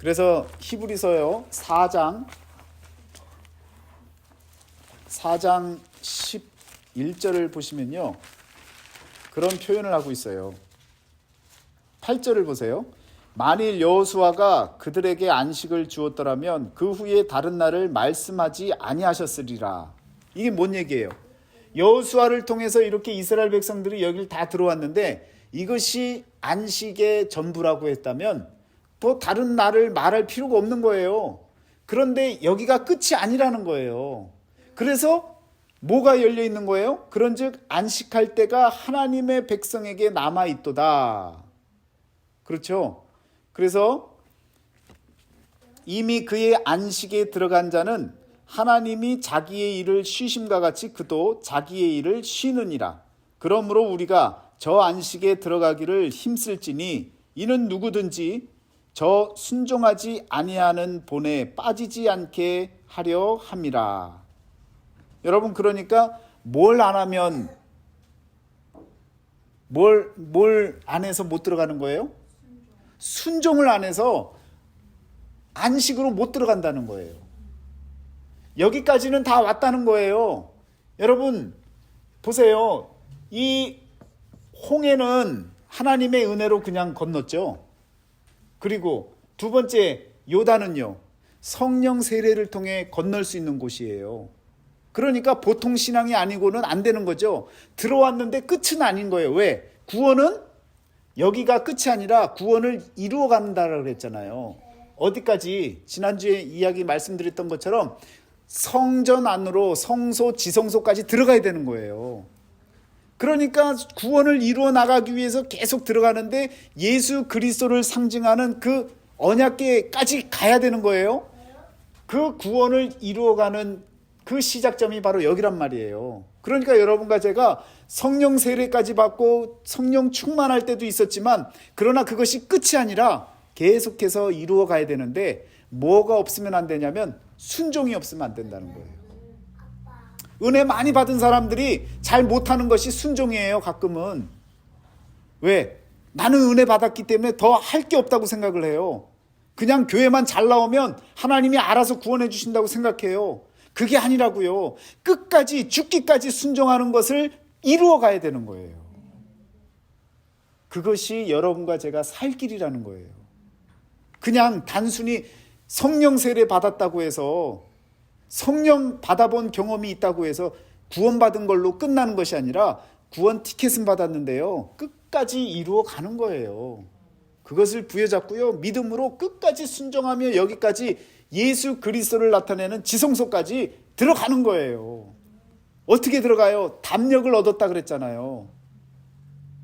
그래서 히브리서요 4장 11절을 보시면요 그런 표현을 하고 있어요. 8절을 보세요. 만일 여호수아가 그들에게 안식을 주었더라면 그 후에 다른 날을 말씀하지 아니하셨으리라. 이게 뭔 얘기예요? 여호수아를 통해서 이렇게 이스라엘 백성들이 여길 다 들어왔는데 이것이 안식의 전부라고 했다면 또 다른 날을 말할 필요가 없는 거예요. 그런데 여기가 끝이 아니라는 거예요. 그래서 뭐가 열려 있는 거예요? 그런즉 안식할 때가 하나님의 백성에게 남아 있도다. 그렇죠? 그래서 이미 그의 안식에 들어간 자는 하나님이 자기의 일을 쉬심과 같이 그도 자기의 일을 쉬느니라. 그러므로 우리가 저 안식에 들어가기를 힘쓸지니 이는 누구든지 저 순종하지 아니하는 본에 빠지지 않게 하려 함이라. 여러분, 그러니까 뭘 안 하면 뭘 안 해서 못 들어가는 거예요? 순종을 안 해서 안식으로 못 들어간다는 거예요. 여기까지는 다 왔다는 거예요. 여러분 보세요. 이 홍해는 하나님의 은혜로 그냥 건넜죠. 그리고 두 번째 요단은요 성령 세례를 통해 건널 수 있는 곳이에요. 그러니까 보통 신앙이 아니고는 안 되는 거죠. 들어왔는데 끝은 아닌 거예요. 왜? 구원은 여기가 끝이 아니라 구원을 이루어 간다라고 그랬잖아요. 어디까지? 지난주에 이야기 말씀드렸던 것처럼 성전 안으로 성소 지성소까지 들어가야 되는 거예요. 그러니까 구원을 이루어 나가기 위해서 계속 들어가는데 예수 그리스도를 상징하는 그 언약궤까지 가야 되는 거예요. 그 구원을 이루어가는 그 시작점이 바로 여기란 말이에요. 그러니까 여러분과 제가 성령 세례까지 받고 성령 충만할 때도 있었지만 그러나 그것이 끝이 아니라 계속해서 이루어 가야 되는데 뭐가 없으면 안 되냐면 순종이 없으면 안 된다는 거예요. 은혜 많이 받은 사람들이 잘 못하는 것이 순종이에요. 가끔은. 왜? 나는 은혜 받았기 때문에 더 할 게 없다고 생각을 해요. 그냥 교회만 잘 나오면 하나님이 알아서 구원해 주신다고 생각해요. 그게 아니라고요. 끝까지 죽기까지 순종하는 것을 이루어 가야 되는 거예요. 그것이 여러분과 제가 살 길이라는 거예요. 그냥 단순히 성령 세례 받았다고 해서 성령 받아본 경험이 있다고 해서 구원받은 걸로 끝나는 것이 아니라 구원 티켓은 받았는데요. 끝까지 이루어 가는 거예요. 그것을 부여잡고요. 믿음으로 끝까지 순종하며 여기까지 예수 그리스도를 나타내는 지성소까지 들어가는 거예요. 어떻게 들어가요? 담력을 얻었다 그랬잖아요.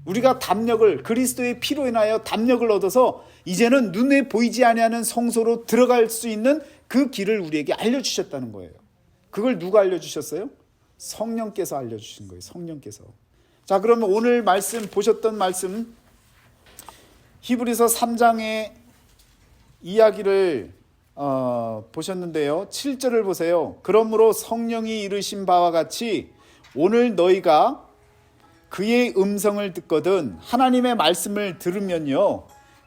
우리가 담력을 그리스도의 피로 인하여 담력을 얻어서 이제는 눈에 보이지 아니하는 성소로 들어갈 수 있는 그 길을 우리에게 알려주셨다는 거예요. 그걸 누가 알려주셨어요? 성령께서 알려주신 거예요. 성령께서. 자, 그러면 오늘 말씀 보셨던 말씀 히브리서 3장의 이야기를 보셨는데요. 7절을 보세요. 그러므로 성령이 이르신 바와 같이 오늘 너희가 그의 음성을 듣거든 하나님의 말씀을 들으면요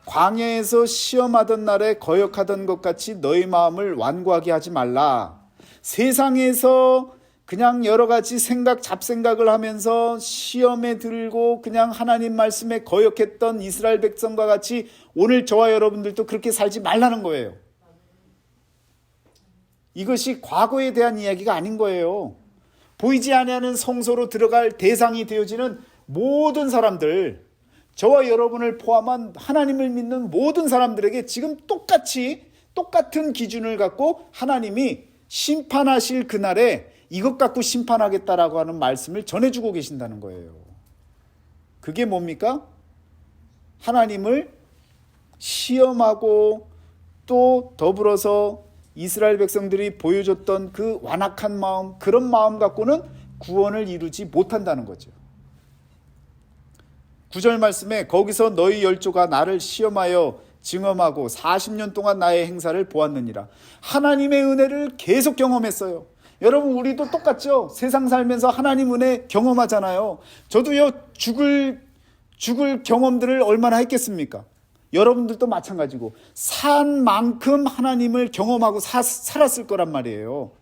광야에서 시험하던 날에 거역하던 것 같이 너희 마음을 완고하게 하지 말라. 세상에서 그냥 여러 가지 잡생각을 하면서 시험에 들고 그냥 하나님 말씀에 거역했던 이스라엘 백성과 같이 오늘 저와 여러분들도 그렇게 살지 말라는 거예요. 이것이 과거에 대한 이야기가 아닌 거예요. 보이지 아니하는 성소로 들어갈 대상이 되어지는 모든 사람들, 저와 여러분을 포함한 하나님을 믿는 모든 사람들에게 지금 똑같은 기준을 갖고 하나님이 심판하실 그날에 이것 갖고 심판하겠다라고 하는 말씀을 전해주고 계신다는 거예요. 그게 뭡니까? 하나님을 시험하고 또 더불어서 이스라엘 백성들이 보여줬던 그 완악한 마음, 그런 마음 갖고는 구원을 이루지 못한다는 거죠. 9절 말씀에 거기서 너희 열조가 나를 시험하여 증험하고 40년 동안 나의 행사를 보았느니라. 하나님의 은혜를 계속 경험했어요. 여러분 우리도 똑같죠? 세상 살면서 하나님 은혜 경험하잖아요. 저도요 죽을 경험들을 얼마나 했겠습니까? 여러분들도 마찬가지고 산 만큼 하나님을 경험하고 살았을 거란 말이에요.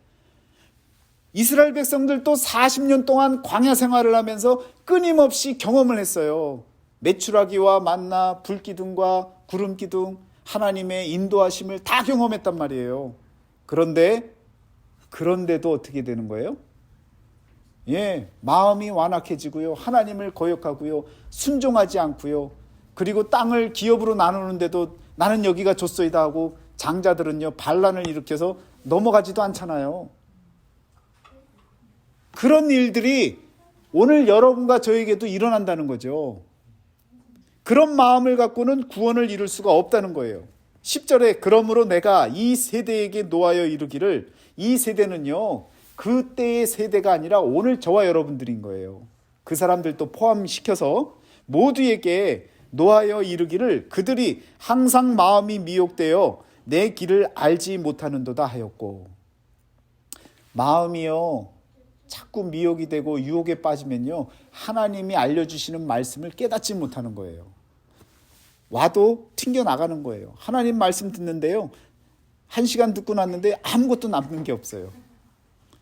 이스라엘 백성들도 40년 동안 광야 생활을 하면서 끊임없이 경험을 했어요. 메추라기와 만나, 불기둥과 구름기둥, 하나님의 인도하심을 다 경험했단 말이에요. 그런데도 어떻게 되는 거예요? 마음이 완악해지고요. 하나님을 거역하고요. 순종하지 않고요. 그리고 땅을 기업으로 나누는데도 나는 여기가 줬소이다 하고 장자들은요, 반란을 일으켜서 넘어가지도 않잖아요. 그런 일들이 오늘 여러분과 저에게도 일어난다는 거죠. 그런 마음을 갖고는 구원을 이룰 수가 없다는 거예요. 10절에 그러므로 내가 이 세대에게 노하여 이르기를, 이 세대는요, 그때의 세대가 아니라 오늘 저와 여러분들인 거예요. 그 사람들도 포함시켜서 모두에게 노하여 이르기를 그들이 항상 마음이 미혹되어 내 길을 알지 못하는도다 하였고. 마음이요, 자꾸 미혹이 되고 유혹에 빠지면요, 하나님이 알려주시는 말씀을 깨닫지 못하는 거예요. 와도 튕겨나가는 거예요. 하나님 말씀 듣는데요, 1시간 듣고 났는데 아무것도 남는 게 없어요.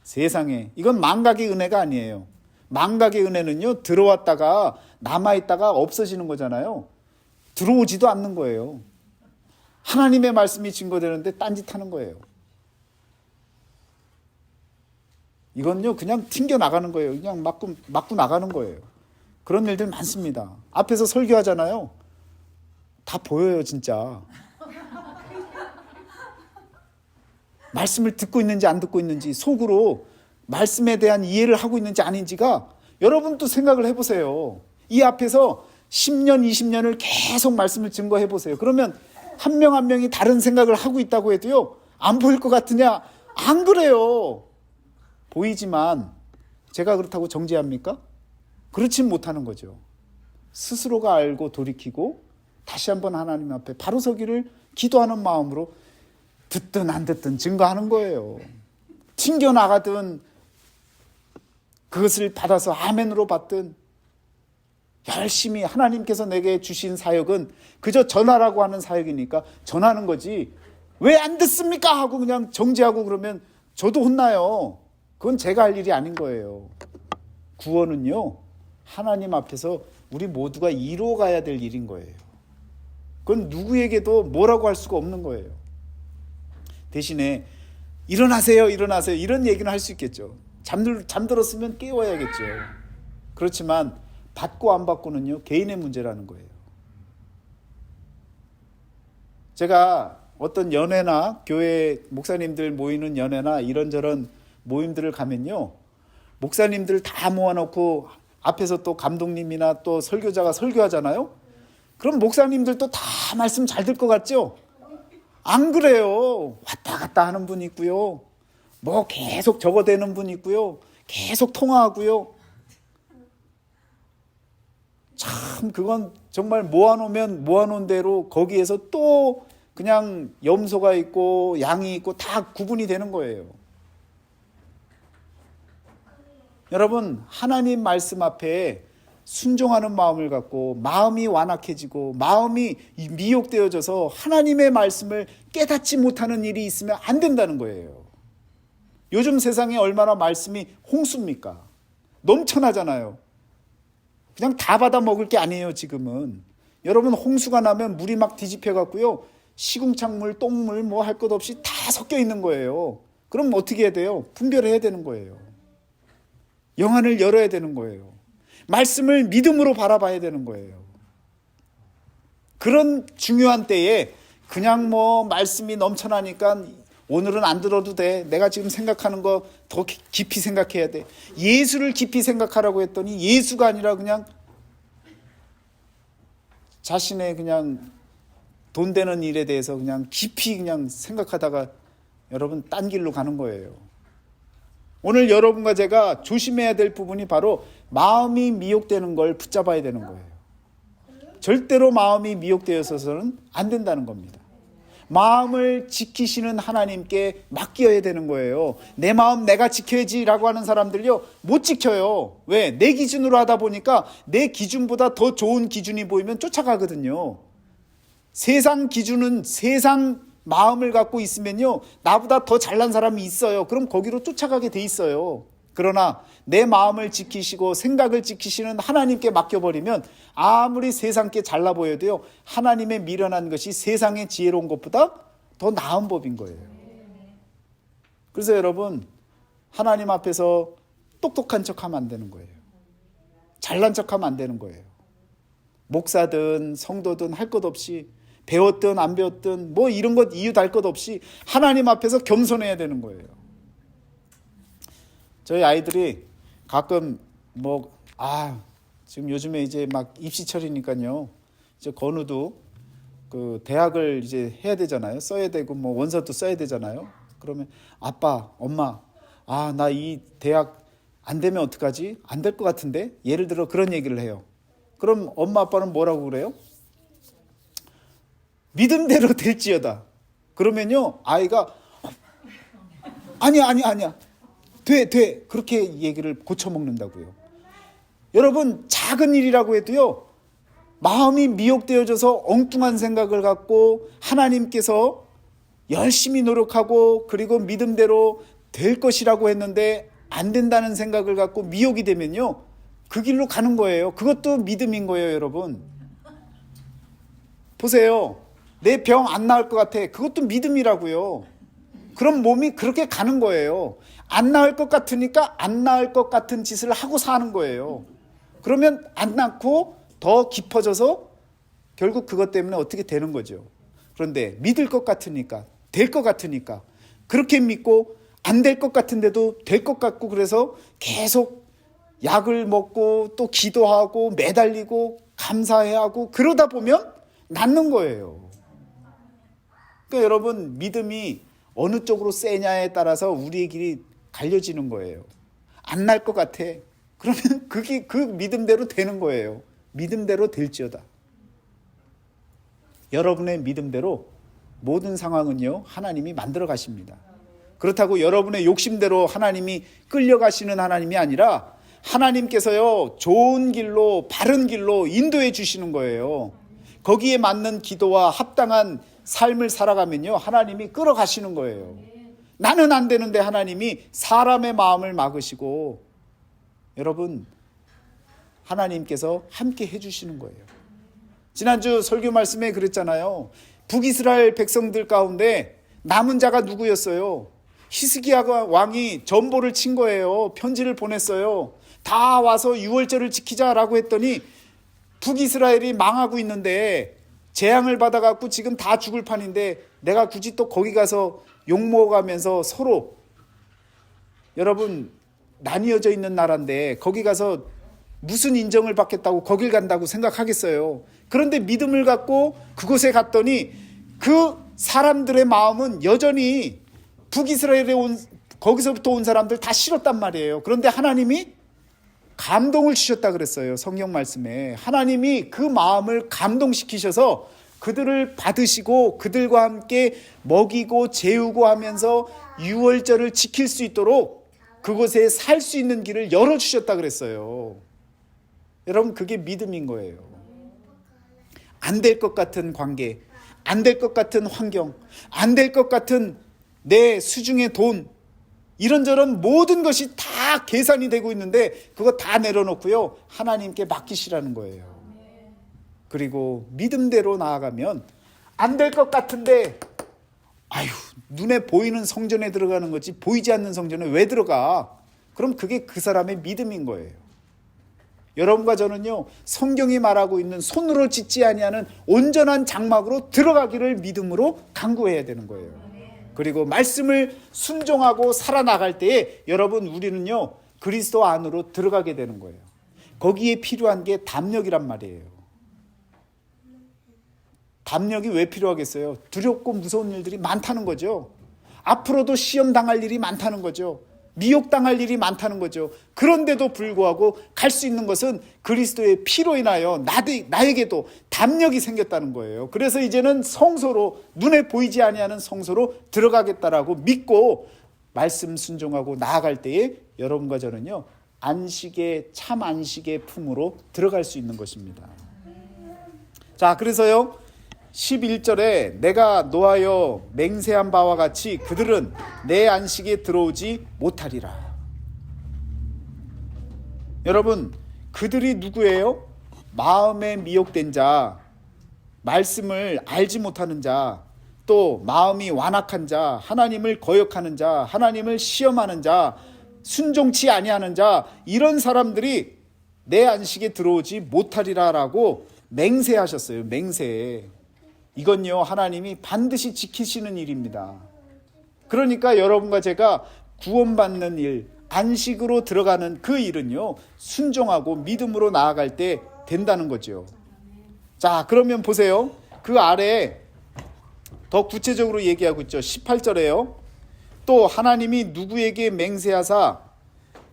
세상에, 이건 망각의 은혜가 아니에요. 망각의 은혜는요, 들어왔다가 남아있다가 없어지는 거잖아요. 들어오지도 않는 거예요. 하나님의 말씀이 증거되는데 딴짓하는 거예요. 이건요, 그냥 튕겨나가는 거예요. 그냥 맞고 나가는 거예요. 그런 일들 많습니다. 앞에서 설교하잖아요. 다 보여요, 진짜. 말씀을 듣고 있는지 안 듣고 있는지, 속으로 말씀에 대한 이해를 하고 있는지 아닌지가 여러분도 생각을 해보세요. 이 앞에서 10년, 20년을 계속 말씀을 증거해 보세요. 그러면 한 명 한 명이 다른 생각을 하고 있다고 해도요, 안 보일 것 같으냐? 안 그래요. 보이지만 제가 그렇다고 정죄합니까? 그렇진 못하는 거죠. 스스로가 알고 돌이키고 다시 한번 하나님 앞에 바로 서기를 기도하는 마음으로 듣든 안 듣든 증거하는 거예요. 튕겨나가든 그것을 받아서 아멘으로 받든 열심히 하나님께서 내게 주신 사역은 그저 전하라고 하는 사역이니까 전하는 거지, 왜 안 듣습니까? 하고 그냥 정죄하고 그러면 저도 혼나요. 그건 제가 할 일이 아닌 거예요. 구원은요, 하나님 앞에서 우리 모두가 이루어가야 될 일인 거예요. 그건 누구에게도 뭐라고 할 수가 없는 거예요. 대신에 일어나세요, 일어나세요, 이런 얘기는 할 수 있겠죠. 잠들었으면 깨워야겠죠. 그렇지만 받고 안 받고는요, 개인의 문제라는 거예요. 제가 어떤 연회나 교회 목사님들 모이는 연회나 이런저런 모임들을 가면요, 목사님들 다 모아놓고 앞에서 또 감독님이나 또 설교자가 설교하잖아요. 그럼 목사님들도 다 말씀 잘 들 것 같죠? 안 그래요. 왔다 갔다 하는 분 있고요, 뭐 계속 적어대는 분 있고요, 계속 통화하고요. 참 그건 정말 모아놓으면 모아놓은 대로 거기에서 또 그냥 염소가 있고 양이 있고 다 구분이 되는 거예요. 여러분, 하나님 말씀 앞에 순종하는 마음을 갖고 마음이 완악해지고 마음이 미혹되어져서 하나님의 말씀을 깨닫지 못하는 일이 있으면 안 된다는 거예요. 요즘 세상에 얼마나 말씀이 홍수입니까? 넘쳐나잖아요. 그냥 다 받아 먹을 게 아니에요, 지금은. 여러분, 홍수가 나면 물이 막 뒤집혀 갖고요, 시궁창물, 똥물 뭐 할 것 없이 다 섞여 있는 거예요. 그럼 어떻게 해야 돼요? 분별해야 되는 거예요. 영안을 열어야 되는 거예요. 말씀을 믿음으로 바라봐야 되는 거예요. 그런 중요한 때에 그냥 뭐 말씀이 넘쳐나니까 오늘은 안 들어도 돼, 내가 지금 생각하는 거 더 깊이 생각해야 돼, 예수를 깊이 생각하라고 했더니 예수가 아니라 그냥 자신의 그냥 돈 되는 일에 대해서 그냥 깊이 그냥 생각하다가 여러분 딴 길로 가는 거예요. 오늘 여러분과 제가 조심해야 될 부분이 바로 마음이 미혹되는 걸 붙잡아야 되는 거예요. 절대로 마음이 미혹되어서는 안 된다는 겁니다. 마음을 지키시는 하나님께 맡겨야 되는 거예요. 내 마음 내가 지켜야지라고 하는 사람들요, 못 지켜요. 왜? 내 기준으로 하다 보니까 내 기준보다 더 좋은 기준이 보이면 쫓아가거든요. 세상 기준은 세상 마음을 갖고 있으면요, 나보다 더 잘난 사람이 있어요. 그럼 거기로 쫓아가게 돼 있어요. 그러나 내 마음을 지키시고 생각을 지키시는 하나님께 맡겨버리면 아무리 세상께 잘나 보여도요, 하나님의 미련한 것이 세상의 지혜로운 것보다 더 나은 법인 거예요. 그래서 여러분, 하나님 앞에서 똑똑한 척하면 안 되는 거예요. 잘난 척하면 안 되는 거예요. 목사든 성도든 할 것 없이, 배웠든 안 배웠든 뭐 이런 것 이유 달 것 없이 하나님 앞에서 겸손해야 되는 거예요. 저희 아이들이 가끔 지금 요즘에 이제 막 입시철이니까요, 이제 건우도 그 대학을 이제 해야 되잖아요. 써야 되고 뭐 원서도 써야 되잖아요. 그러면 아빠, 엄마, 나 이 대학 안 되면 어떡하지? 안 될 것 같은데? 예를 들어 그런 얘기를 해요. 그럼 엄마 아빠는 뭐라고 그래요? 믿음대로 될지어다. 그러면요, 아이가 아니야 돼 그렇게 얘기를 고쳐먹는다고요. 여러분, 작은 일이라고 해도요, 마음이 미혹되어져서 엉뚱한 생각을 갖고 하나님께서 열심히 노력하고 그리고 믿음대로 될 것이라고 했는데 안 된다는 생각을 갖고 미혹이 되면요, 그 길로 가는 거예요. 그것도 믿음인 거예요. 여러분 보세요. 내 병 안 나을 것 같아. 그것도 믿음이라고요. 그럼 몸이 그렇게 가는 거예요. 안 나을 것 같으니까 안 나을 것 같은 짓을 하고 사는 거예요. 그러면 안 낫고 더 깊어져서 결국 그것 때문에 어떻게 되는 거죠. 그런데 믿을 것 같으니까, 될 것 같으니까 그렇게 믿고 안 될 것 같은데도 될 것 같고, 그래서 계속 약을 먹고 또 기도하고 매달리고 감사해야 하고 그러다 보면 낫는 거예요. 그러니까 여러분, 믿음이 어느 쪽으로 세냐에 따라서 우리의 길이 갈려지는 거예요. 안 날 것 같아. 그러면 그게 그 믿음대로 되는 거예요. 믿음대로 될지어다. 여러분의 믿음대로 모든 상황은요, 하나님이 만들어 가십니다. 그렇다고 여러분의 욕심대로 하나님이 끌려가시는 하나님이 아니라 하나님께서요, 좋은 길로, 바른 길로 인도해 주시는 거예요. 거기에 맞는 기도와 합당한 삶을 살아가면요, 하나님이 끌어가시는 거예요. 나는 안 되는데 하나님이 사람의 마음을 막으시고, 여러분, 하나님께서 함께 해주시는 거예요. 지난주 설교 말씀에 그랬잖아요. 북이스라엘 백성들 가운데 남은 자가 누구였어요? 히스기야 왕이 전보를 친 거예요. 편지를 보냈어요. 다 와서 유월절을 지키자라고 했더니 북이스라엘이 망하고 있는데 재앙을 받아갖고 지금 다 죽을 판인데 내가 굳이 또 거기 가서 욕먹어가면서 서로, 여러분, 나뉘어져 있는 나라인데 거기 가서 무슨 인정을 받겠다고 거길 간다고 생각하겠어요. 그런데 믿음을 갖고 그곳에 갔더니 그 사람들의 마음은 여전히 북이스라엘에 거기서부터 온 사람들 다 싫었단 말이에요. 그런데 하나님이 감동을 주셨다 그랬어요. 성경 말씀에 하나님이 그 마음을 감동시키셔서 그들을 받으시고 그들과 함께 먹이고 재우고 하면서 유월절을 지킬 수 있도록 그곳에 살 수 있는 길을 열어주셨다 그랬어요. 여러분, 그게 믿음인 거예요. 안 될 것 같은 관계, 안 될 것 같은 환경, 안 될 것 같은 내 수중의 돈, 이런저런 모든 것이 다 계산이 되고 있는데 그거 다 내려놓고요, 하나님께 맡기시라는 거예요. 그리고 믿음대로 나아가면 안 될 것 같은데 눈에 보이는 성전에 들어가는 거지 보이지 않는 성전에 왜 들어가? 그럼 그게 그 사람의 믿음인 거예요. 여러분과 저는요, 성경이 말하고 있는 손으로 짓지 아니하는 온전한 장막으로 들어가기를 믿음으로 간구해야 되는 거예요. 그리고 말씀을 순종하고 살아나갈 때에 여러분, 우리는요, 그리스도 안으로 들어가게 되는 거예요. 거기에 필요한 게 담력이란 말이에요. 담력이 왜 필요하겠어요? 두렵고 무서운 일들이 많다는 거죠. 앞으로도 시험 당할 일이 많다는 거죠. 미혹당할 일이 많다는 거죠. 그런데도 불구하고 갈 수 있는 것은 그리스도의 피로 인하여 나에게도 담력이 생겼다는 거예요. 그래서 이제는 성소로, 눈에 보이지 아니하는 성소로 들어가겠다라고 믿고 말씀 순종하고 나아갈 때에 여러분과 저는요, 안식의, 참 안식의 품으로 들어갈 수 있는 것입니다. 자, 그래서요, 11절에 내가 노하여 맹세한 바와 같이 그들은 내 안식에 들어오지 못하리라. 여러분, 그들이 누구예요? 마음에 미혹된 자, 말씀을 알지 못하는 자, 또 마음이 완악한 자, 하나님을 거역하는 자, 하나님을 시험하는 자, 순종치 아니하는 자, 이런 사람들이 내 안식에 들어오지 못하리라라고 맹세하셨어요. 맹세. 이건요, 하나님이 반드시 지키시는 일입니다. 그러니까 여러분과 제가 구원받는 일, 안식으로 들어가는 그 일은요, 순종하고 믿음으로 나아갈 때 된다는 거죠. 자, 그러면 보세요. 그 아래에 더 구체적으로 얘기하고 있죠. 18절에요. 또 하나님이 누구에게 맹세하사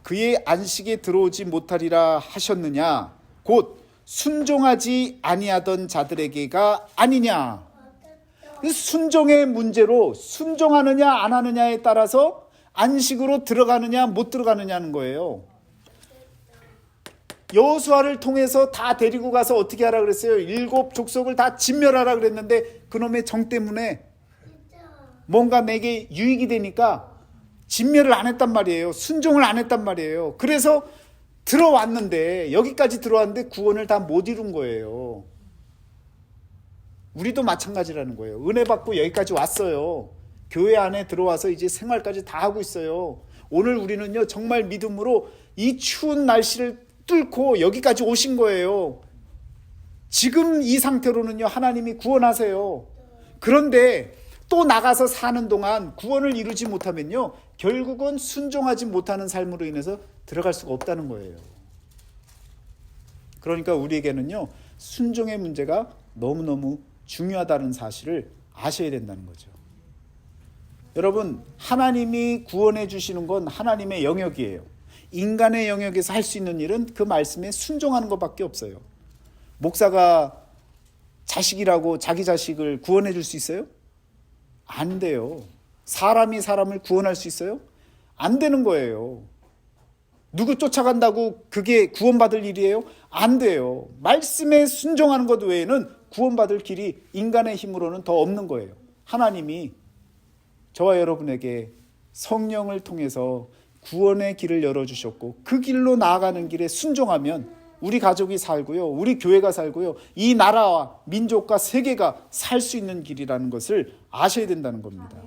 그의 안식에 들어오지 못하리라 하셨느냐? 곧 순종하지 아니하던 자들에게가 아니냐. 순종의 문제로 순종하느냐 안 하느냐에 따라서 안식으로 들어가느냐 못 들어가느냐는 거예요. 여호수아를 통해서 다 데리고 가서 어떻게 하라 그랬어요? 7 족속을 다 진멸하라 그랬는데 그놈의 정 때문에 뭔가 내게 유익이 되니까 진멸을 안 했단 말이에요. 순종을 안 했단 말이에요. 그래서 들어왔는데, 여기까지 들어왔는데 구원을 다 못 이룬 거예요. 우리도 마찬가지라는 거예요. 은혜 받고 여기까지 왔어요. 교회 안에 들어와서 이제 생활까지 다 하고 있어요. 오늘 우리는요, 정말 믿음으로 이 추운 날씨를 뚫고 여기까지 오신 거예요. 지금 이 상태로는요, 하나님이 구원하세요. 그런데 또 나가서 사는 동안 구원을 이루지 못하면요, 결국은 순종하지 못하는 삶으로 인해서 들어갈 수가 없다는 거예요. 그러니까 우리에게는요, 순종의 문제가 너무너무 중요하다는 사실을 아셔야 된다는 거죠. 여러분, 하나님이 구원해 주시는 건 하나님의 영역이에요. 인간의 영역에서 할 수 있는 일은 그 말씀에 순종하는 것밖에 없어요. 목사가 자식이라고 자기 자식을 구원해 줄 수 있어요? 안 돼요. 사람이 사람을 구원할 수 있어요? 안 되는 거예요. 누구 쫓아간다고 그게 구원받을 일이에요? 안 돼요. 말씀에 순종하는 것 외에는 구원받을 길이 인간의 힘으로는 더 없는 거예요. 하나님이 저와 여러분에게 성령을 통해서 구원의 길을 열어주셨고, 그 길로 나아가는 길에 순종하면 우리 가족이 살고요, 우리 교회가 살고요, 이 나라와 민족과 세계가 살 수 있는 길이라는 것을 아셔야 된다는 겁니다.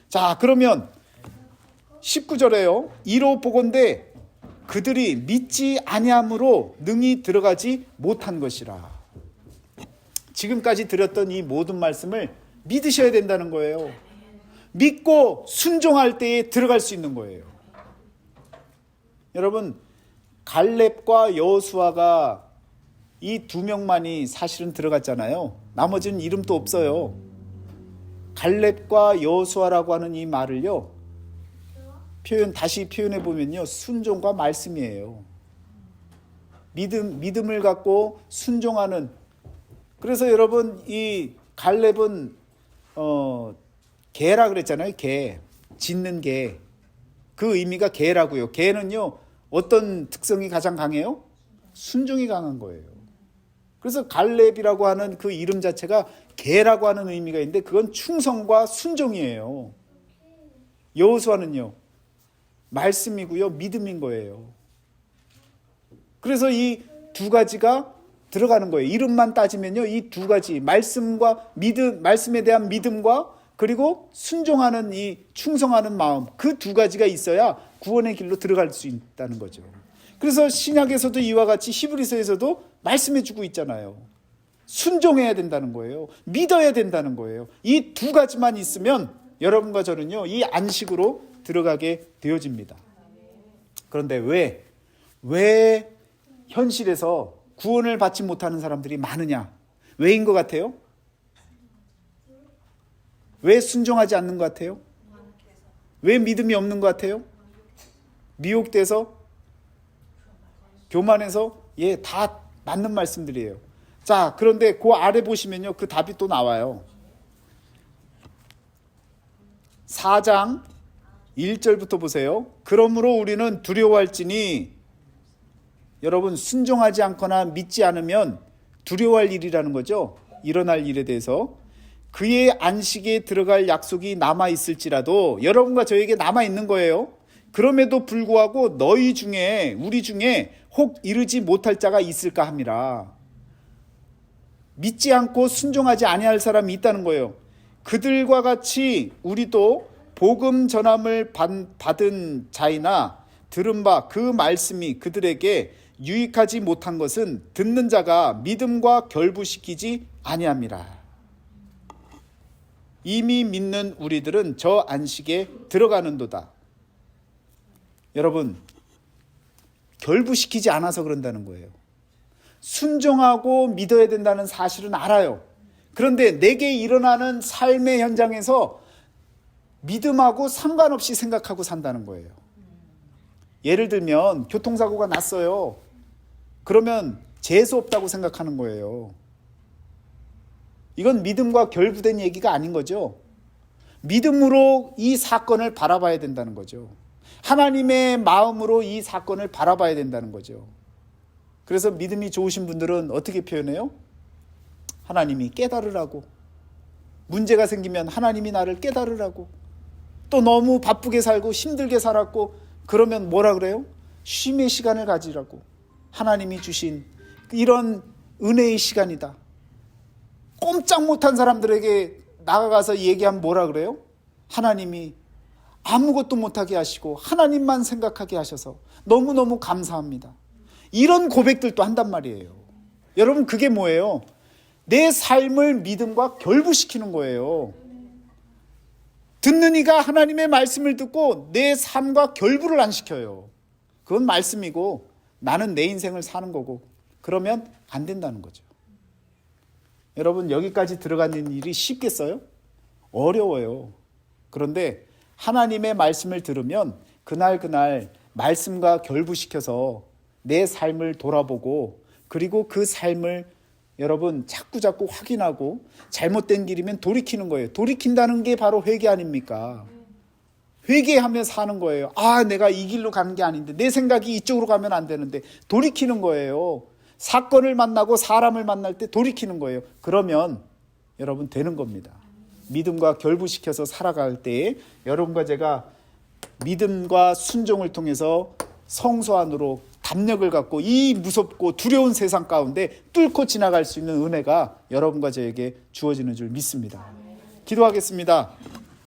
자, 그러면 19절에요. 이로 보건대 그들이 믿지 아니함으로 능히 들어가지 못한 것이라. 지금까지 드렸던 이 모든 말씀을 믿으셔야 된다는 거예요. 믿고 순종할 때에 들어갈 수 있는 거예요. 여러분, 갈렙과 여호수아가 이 2명만이 사실은 들어갔잖아요. 나머지는 이름도 없어요. 갈렙과 여호수아라고 하는 이 말을요, 다시 표현해 보면요, 순종과 말씀이에요. 믿음을 갖고 순종하는. 그래서 여러분, 이 갈렙은 개라 그랬잖아요. 개, 짖는 개. 그 의미가 개라고요. 개는요, 어떤 특성이 가장 강해요? 순종이 강한 거예요. 그래서 갈렙이라고 하는 그 이름 자체가 개라고 하는 의미가 있는데, 그건 충성과 순종이에요. 여호수아는요, 말씀이고요, 믿음인 거예요. 그래서 이 두 가지가 들어가는 거예요. 이름만 따지면요, 이 두 가지, 말씀과 믿음, 말씀에 대한 믿음과 그리고 순종하는 이 충성하는 마음, 그 두 가지가 있어야 구원의 길로 들어갈 수 있다는 거죠. 그래서 신약에서도 이와 같이 히브리서에서도 말씀해 주고 있잖아요. 순종해야 된다는 거예요. 믿어야 된다는 거예요. 이 두 가지만 있으면 여러분과 저는요, 이 안식으로 들어가게 되어집니다. 그런데 왜 현실에서 구원을 받지 못하는 사람들이 많으냐? 왜인 것 같아요? 왜 순종하지 않는 것 같아요? 왜 믿음이 없는 것 같아요? 미혹돼서? 교만해서? 예, 다 맞는 말씀들이에요. 자, 그런데 그 아래 보시면요, 그 답이 또 나와요. 4장 1절부터 보세요. 그러므로 우리는 두려워할지니, 여러분, 순종하지 않거나 믿지 않으면 두려워할 일이라는 거죠. 일어날 일에 대해서 그의 안식에 들어갈 약속이 남아 있을지라도 여러분과 저에게 남아 있는 거예요. 그럼에도 불구하고 너희 중에 우리 중에 혹 이르지 못할 자가 있을까 함이라. 믿지 않고 순종하지 아니할 사람이 있다는 거예요. 그들과 같이 우리도 복음 전함을 받은 자이나 들은 바 그 말씀이 그들에게 유익하지 못한 것은 듣는 자가 믿음과 결부시키지 아니함이라. 이미 믿는 우리들은 저 안식에 들어가는도다. 여러분, 결부시키지 않아서 그런다는 거예요. 순종하고 믿어야 된다는 사실은 알아요. 그런데 내게 일어나는 삶의 현장에서 믿음하고 상관없이 생각하고 산다는 거예요. 예를 들면 교통사고가 났어요. 그러면 재수 없다고 생각하는 거예요. 이건 믿음과 결부된 얘기가 아닌 거죠. 믿음으로 이 사건을 바라봐야 된다는 거죠. 하나님의 마음으로 이 사건을 바라봐야 된다는 거죠. 그래서 믿음이 좋으신 분들은 어떻게 표현해요? 하나님이 깨달으라고. 문제가 생기면 하나님이 나를 깨달으라고. 또 너무 바쁘게 살고 힘들게 살았고 그러면 뭐라 그래요? 쉼의 시간을 가지라고. 하나님이 주신 이런 은혜의 시간이다. 꼼짝 못한 사람들에게 나가가서 얘기하면 뭐라 그래요? 하나님이 아무것도 못하게 하시고 하나님만 생각하게 하셔서 너무너무 감사합니다. 이런 고백들도 한단 말이에요. 여러분, 그게 뭐예요? 내 삶을 믿음과 결부시키는 거예요. 듣는 이가 하나님의 말씀을 듣고 내 삶과 결부를 안 시켜요. 그건 말씀이고 나는 내 인생을 사는 거고, 그러면 안 된다는 거죠. 여러분, 여기까지 들어가는 일이 쉽겠어요? 어려워요. 그런데 하나님의 말씀을 들으면 그날 말씀과 결부시켜서 내 삶을 돌아보고, 그리고 그 삶을 여러분 자꾸 확인하고 잘못된 길이면 돌이키는 거예요. 돌이킨다는 게 바로 회개 아닙니까? 회개하며 사는 거예요. 아, 내가 이 길로 가는 게 아닌데, 내 생각이 이쪽으로 가면 안 되는데, 돌이키는 거예요. 사건을 만나고 사람을 만날 때 돌이키는 거예요. 그러면 여러분 되는 겁니다. 믿음과 결부시켜서 살아갈 때에 여러분과 제가 믿음과 순종을 통해서 성소 안으로 담력을 갖고 이 무섭고 두려운 세상 가운데 뚫고 지나갈 수 있는 은혜가 여러분과 저에게 주어지는 줄 믿습니다. 기도하겠습니다.